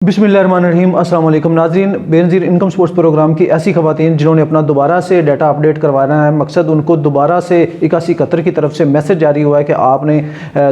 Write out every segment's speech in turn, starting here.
बिस्मिल्लाहिर्रहमानिर्रहीम। अस्सलाम वालेकुम नाज़रीन, बेनज़ीर इनकम सपोर्ट्स प्रोग्राम की ऐसी ख़वातीन जिन्होंने अपना दोबारा से डाटा अपडेट करवाना है, मकसद उनको दोबारा से 8171 की तरफ से मैसेज जारी हुआ है कि आपने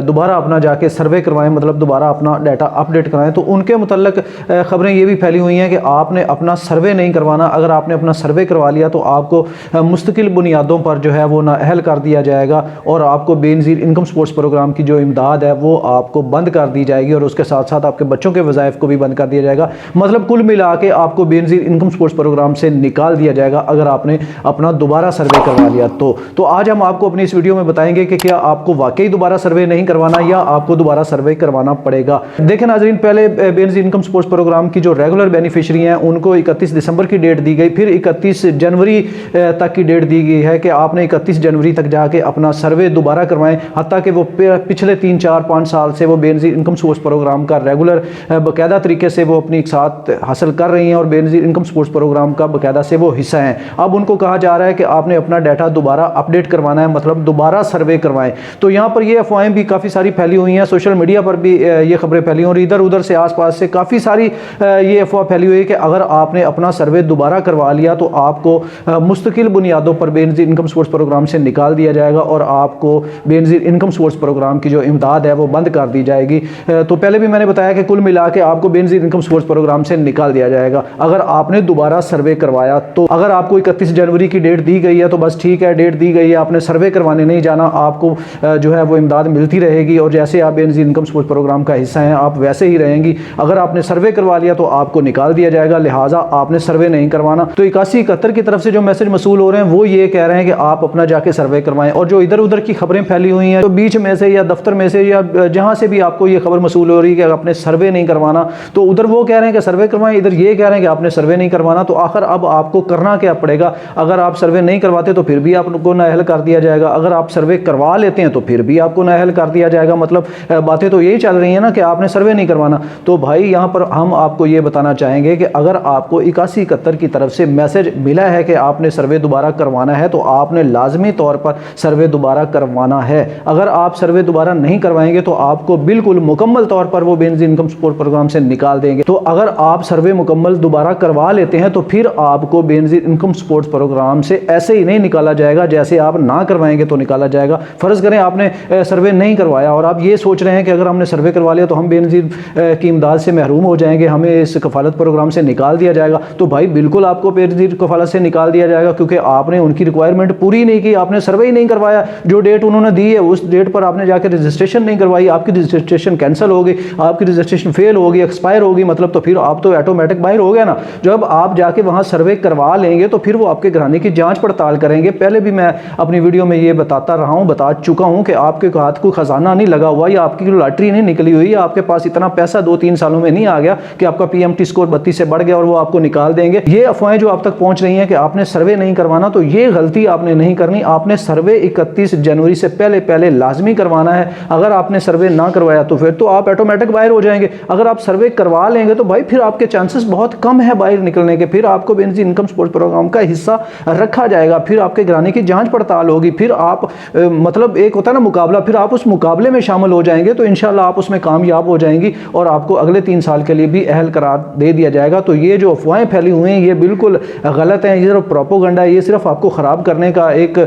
दोबारा अपना जाके सर्वे करवाएं, मतलब दोबारा अपना डाटा अपडेट कराएं। तो उनके मुतल्लिक ख़बरें ये भी फैली हुई हैं कि आपने अपना सर्वे नहीं करवाना। अगर आपने अपना सर्वे करवा लिया तो आपको मुस्तकिल बुनियादों पर जो है वो नाअहल कर दिया जाएगा और आपको बेनज़ीर इनकम सपोर्ट्स प्रोग्राम की जो इमदाद है वो आपको बंद कर दी जाएगी और उसके साथ साथ आपके बच्चों के वज़ाइफ को भी बंद कर दिया जाएगा। मतलब कुल मिला के आपको बेनज़ीर इनकम सपोर्ट्स प्रोग्राम से निकाल दिया जाएगा अगर आपने अपना दोबारा सर्वे करवा लिया तो आज हम आपको अपनी इस वीडियो में बताएंगे कि क्या आपको वाकई दोबारा सर्वे नहीं करवाना या आपको दोबारा सर्वे करवाना पड़ेगा। देखें नाज़रीन, पहले बेनज़ीर इनकम सपोर्ट्स प्रोग्राम की जो रेगुलर बेनिफिशियरी हैं उनको 31 दिसंबर की डेट दी गई, फिर 31 जनवरी तक की डेट दी गई है कि आपने 31 जनवरी तक जाके अपना सर्वे दोबारा करवाएं। हत्ता कि वो पिछले 3, 4, 5 साल से वो बेनज़ीर इनकम सपोर्ट्स प्रोग्राम का रेगुलर बाकायदा तरीके से वो अपनी एक साथ हासिल कर रही हैं और बेनज़ीर इनकम सपोर्ट्स प्रोग्राम का बाकायदा से वो हिस्सा हैं। अब उनको कहा जा रहा है कि आपने अपना डाटा दोबारा अपडेट करवाना है, मतलब दोबारा सर्वे करवाएं। तो यहाँ पर ये अफवाहें भी काफ़ी सारी फैली हुई हैं, सोशल मीडिया पर भी ये खबरें फैली हुई और इधर उधर से आसपास से काफ़ी सारी ये अफवाह फैली हुई है कि अगर आपने अपना सर्वे दोबारा करवा लिया तो आपको मुस्तकिल बुनियादों पर बेनज़ीर इनकम सपोर्ट्स प्रोग्राम से निकाल दिया जाएगा और आपको बेनज़ीर इनकम सपोर्ट्स प्रोग्राम की जो इमदाद है वो बंद कर दी जाएगी। तो पहले भी मैंने बताया कि कुल मिला के आपको बेनज़ीर इनकम सपोर्ट्स प्रोग्राम से निकाल दिया जाएगा अगर आपने दोबारा सर्वे करवाया। तो अगर आपको 31 जनवरी की डेट दी गई है तो बस ठीक है, डेट दी गई है, आपने सर्वे करवाने नहीं जाना, आपको जो है वो इमदाद मिलती रहेगी और जैसे आप बेनज़ीर इनकम सपोर्ट्स प्रोग्राम का हिस्सा हैं आप वैसे ही रहेंगी। अगर आपने सर्वे करवा लिया तो आपको निकाल दिया जाएगा, लिहाजा आपने सर्वे नहीं करवाना। तो 8171 की तरफ से जो मैसेज मसूल हो रहे हैं वो ये कह रहे हैं कि आप अपना जाके सर्वे करवाएं और जो इधर उधर की खबरें फैली हुई हैं तो बीच में से या दफ्तर में से या जहां से भी आपको ये खबर मसूल हो रही है कि आपने सर्वे नहीं करवाना, तो उधर वो कह रहे हैं कि सर्वे करवाएं, इधर ये कह रहे हैं कि आपने सर्वे नहीं करवाना। तो आखिर अब आपको करना क्या पड़ेगा? अगर आप सर्वे नहीं करवाते तो फिर भी आपको नाअहल कर दिया जाएगा, अगर आप सर्वे करवा लेते हैं तो फिर भी आपको नाअहल कर दिया जाएगा। मतलब बातें तो यही चल रही हैं ना कि आपने सर्वे नहीं करवाना। तो भाई यहाँ पर हम आपको ये बताना चाहेंगे कि अगर आपको 8171 की तरफ से मैसेज मिला है कि आपने सर्वे दोबारा करवाना है तो आपने लाजमी तौर पर सर्वे दोबारा करवाना है। अगर आप सर्वे दोबारा नहीं करवाएंगे तो आपको बिल्कुल मुकम्मल तौर पर वो बेनज़ीर इनकम सपोर्ट प्रोग्राम से निकाल देंगे। तो अगर आप सर्वे मुकम्मल दोबारा करवा लेते हैं तो फिर आपको बेनज़ीर इनकम सपोर्ट्स प्रोग्राम से ऐसे ही नहीं निकाला जाएगा जैसे आप ना करवाएंगे तो निकाला जाएगा। फ़र्ज़ करें आपने सर्वे नहीं करवाया और आप ये सोच रहे हैं कि अगर हमने सर्वे करवा लिया तो हम बेनज़ीर की इमदाद से महरूम हो जाएंगे, हमें इस कफ़ालत प्रोग्राम से निकाल दिया जाएगा। तो भाई बिल्कुल आपको बेनज़ीर कफ़ालत से निकाल दिया जाएगा क्योंकि आपने उनकी रिक्वायरमेंट पूरी नहीं की, आपने सर्वे ही नहीं करवाया। जो डेट उन्होंने दी है उस डेट पर आपने जाकर रजिस्ट्रेशन नहीं करवाई, आपकी रजिस्ट्रेशन कैंसिल होगी, आपकी रजिस्ट्रेशन फेल होगी, एक्सपायर होगी, मतलब तो फिर आप तो ऑटोमेटिक बाहर हो गया ना। जब आप जाके वहाँ सर्वे करवा लेंगे तो फिर वो आपके घराने की जांच पड़ताल करेंगे। पहले भी मैं अपनी वीडियो में ये बता चुका हूँ कि आपके हाथ को खजाना नहीं लगा हुआ या आपकी लॉटरी नहीं निकली हुई, आपके पास इतना पैसा 2-3 सालों में नहीं आ गया कि आपका PMT स्कोर 32 से बढ़ गया और वो आपको निकाल देंगे। ये अफवाहें जो आप तक पहुँच रही हैं कि आपने सर्वे नहीं करवाना, तो ये गलती आपने नहीं करनी। आपने सर्वे 31 जनवरी से पहले लाजमी करवाना है। अगर आपने सर्वे ना करवाया तो फिर तो आप ऑटोमेटिक बाहर हो जाएंगे। अगर आप सर्वे करवा लेंगे तो भाई फिर आपके चांसेस बहुत कम है बाहर निकलने के, फिर आपको बेनज़ीर इनकम सपोर्ट प्रोग्राम का हिस्सा रखा जाएगा, फिर आपके घराने की जांच पड़ताल होगी, फिर आप मतलब एक होता है ना मुकाबला, फिर आप उस मुकाबले में शामिल हो जाएंगे तो इंशाल्लाह आप उसमें कामयाब हो जाएंगी और आपको अगले 3 साल के लिए भी अहल करार दे दिया जाएगा। तो ये जो अफवाहें फैली हुई हैं ये बिल्कुल गलत हैं, ये सिर्फ प्रोपोगंडा है, ये सिर्फ आपको ख़राब करने का एक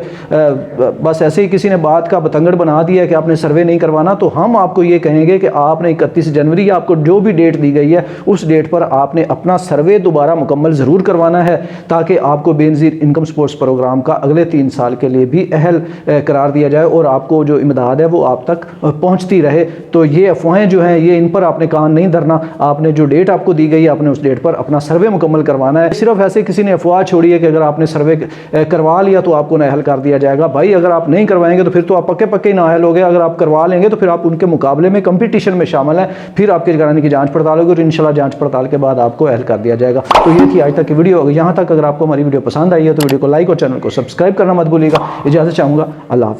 बस ऐसे ही किसी ने बात का बतंगड़ बना दिया कि आपने सर्वे नहीं करवाना। तो हम आपको ये कहेंगे कि आपने 31 जनवरी या आपको जो भी डेट दी गई है उस डेट पर आपने अपना सर्वे दोबारा मुकम्मल ज़रूर करवाना है ताकि आपको बेनज़ीर इनकम सपोर्ट्स प्रोग्राम का अगले 3 साल के लिए भी अहल करार दिया जाए और आपको जो इमदाद है वो आप तक पहुंचती रहे। तो ये अफवाहें जो हैं ये इन पर आपने कान नहीं धरना। आपने जो डेट आपको दी गई है आपने उस डेट पर अपना सर्वे मुकम्मल करवाना है। सिर्फ ऐसे किसी ने अफवाह छोड़ी है कि अगर आपने सर्वे करवा लिया तो आपको नाअहल कर दिया जाएगा। भाई अगर आप नहीं करवाएंगे तो फिर तो आप पक्के ही नाअहल हो गए। अगर आप करवा लेंगे तो फिर आप उनके मुकाबले में कंपटीशन में शामिल हैं, फिर आपके घराने की जाँच पड़ताल होगी और इंशाल्लाह जाँच पड़ताल के बाद आपको अहल कर दिया जाएगा। तो ये थी आज तक की वीडियो। यहाँ तक अगर आपको हमारी वीडियो पसंद आई है तो वीडियो को लाइक और चैनल को सब्सक्राइब करना मत भूलिएगा। इजाज़त चाहूँगा। अल्लाह हाफ़िज़।